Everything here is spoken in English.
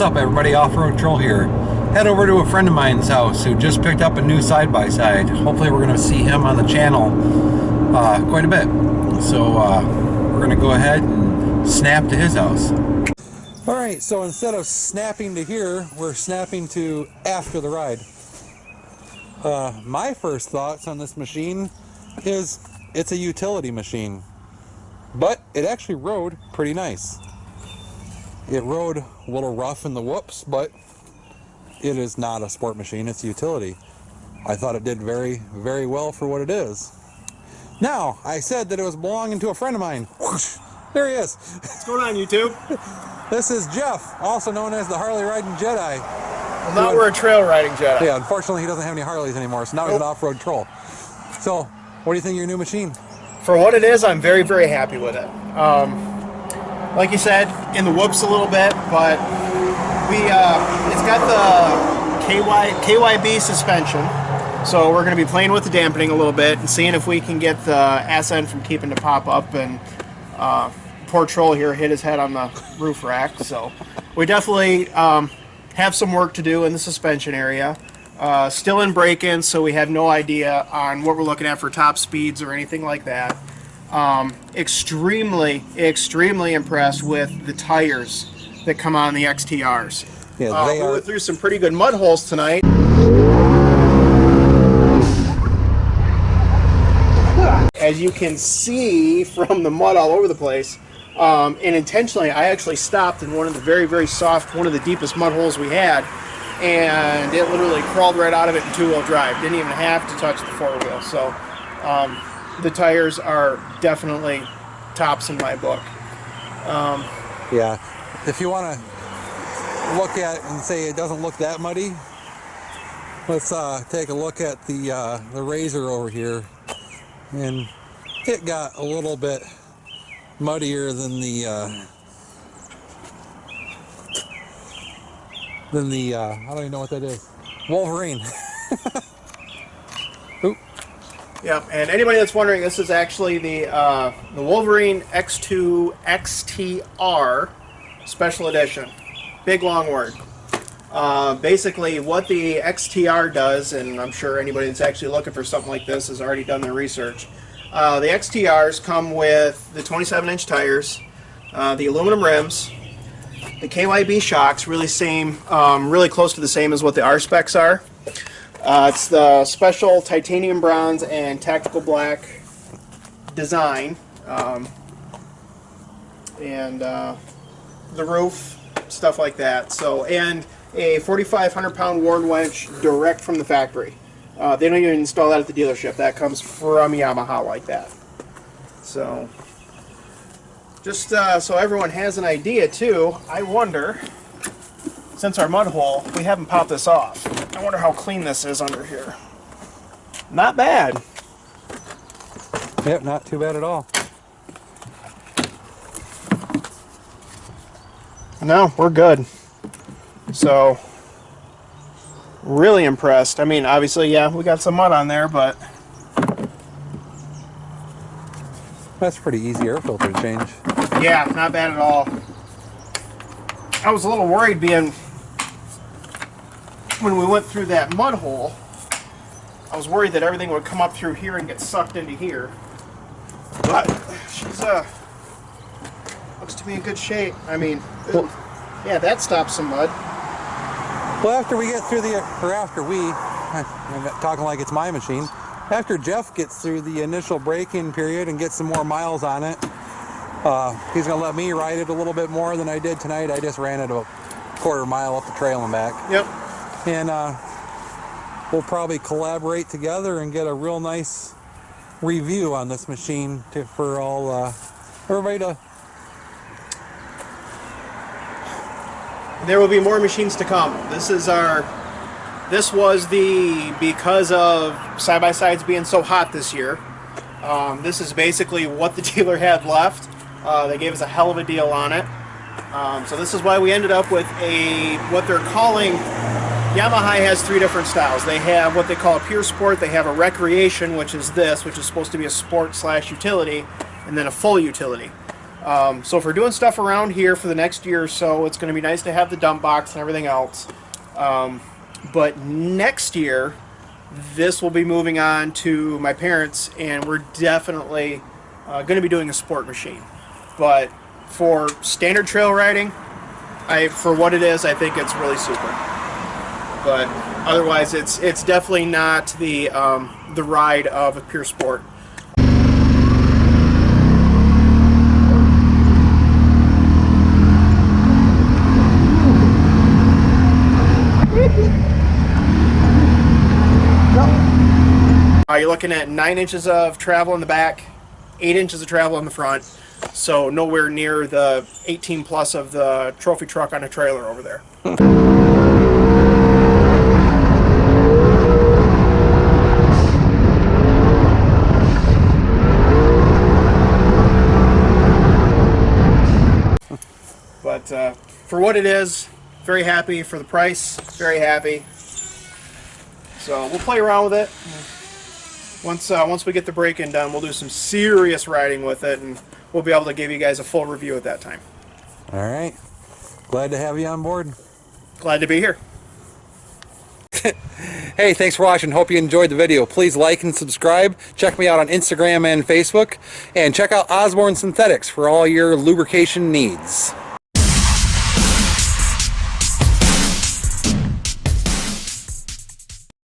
up, everybody? Off-Road Troll here. Head over to a friend of mine's house who just picked up a new side-by-side. Hopefully we're going to see him on the channel quite a bit. So we're going to go ahead and snap to his house. Alright, so instead of snapping to here, we're snapping to after the ride. My first thoughts on this machine is it's a utility machine. But it actually rode pretty nice. It rode a little rough in the whoops, but it is not a sport machine, it's a utility. I thought it did very, very well for what it is. Now, I said that it was belonging to a friend of mine. Whoosh, there he is. What's going on, YouTube? This is Jeff, also known as the Harley riding Jedi. Well, now we're a trail riding Jedi. Yeah, unfortunately he doesn't have any Harleys anymore, so now he's an off-road troll. So, what do you think of your new machine? For what it is, I'm very, very happy with it. Like you said, in the whoops a little bit, but it's got the KYB suspension, so we're going to be playing with the dampening a little bit and seeing if we can get the ass end from keeping to pop up. And poor troll here hit his head on the roof rack, so we definitely have some work to do in the suspension area. Still in break-in, so we have no idea on what we're looking at for top speeds or anything like that. Extremely impressed with the tires that come on the XTRs. Yeah, we went through some pretty good mud holes tonight. As you can see from the mud all over the place, and intentionally I actually stopped in one of the very, very soft, one of the deepest mud holes we had, and it literally crawled right out of it in two-wheel drive. Didn't even have to touch the four-wheel. So the tires are definitely tops in my book. Yeah, if you want to look at it and say it doesn't look that muddy, let's take a look at the Razor over here, and it got a little bit muddier than the I don't even know what that is. Wolverine. Oop. Yeah, and anybody that's wondering, this is actually the Wolverine X2 XTR Special Edition. Big long word. Basically, what the XTR does, and I'm sure anybody that's actually looking for something like this has already done their research. The XTRs come with the 27-inch tires, the aluminum rims, the KYB shocks, really close to the same as what the R specs are. It's the special titanium bronze and tactical black design, and the roof, stuff like that. So, and a 4,500-pound Warn winch direct from the factory. They don't even install that at the dealership. That comes from Yamaha like that. So, just so everyone has an idea too, I wonder, since our mud hole, we haven't popped this off. I wonder how clean this is under here. Not bad. Yep, not too bad at all. No, we're good. So, really impressed. I mean, obviously, yeah, we got some mud on there, but that's pretty easy air filter change. Yeah, not bad at all. I was a little worried when we went through that mud hole. I was worried that everything would come up through here and get sucked into here. But she's looks to be in good shape. I mean, yeah, that stops some mud. Well, after we get through I'm talking like it's my machine. After Jeff gets through the initial break-in period and gets some more miles on it, he's going to let me ride it a little bit more than I did tonight. I just ran it a quarter mile up the trail and back. Yep. And we'll probably collaborate together and get a real nice review on this machine for all everybody to. There will be more machines to come. This was because of side-by-sides being so hot this year, this is basically what the dealer had left. They gave us a hell of a deal on it. So this is why we ended up with what they're calling, Yamaha has three different styles. They have what they call a pure sport, they have a recreation, which is this, which is supposed to be a sport / utility, and then a full utility. So if we're doing stuff around here for the next year or so, it's going to be nice to have the dump box and everything else. But next year, this will be moving on to my parents, and we're definitely going to be doing a sport machine. But for standard trail riding, for what it is, I think it's really super. But otherwise, it's definitely not the ride of a pure sport. You're looking at 9 inches of travel in the back, 8 inches of travel in the front, so nowhere near the 18 plus of the trophy truck on a trailer over there. But for what it is, very happy. For the price, very happy. So we'll play around with it. Once we get the break-in done, we'll do some serious riding with it, and we'll be able to give you guys a full review at that time. All right. Glad to have you on board. Glad to be here. Hey, thanks for watching. Hope you enjoyed the video. Please like and subscribe. Check me out on Instagram and Facebook. And check out Osborne Synthetics for all your lubrication needs.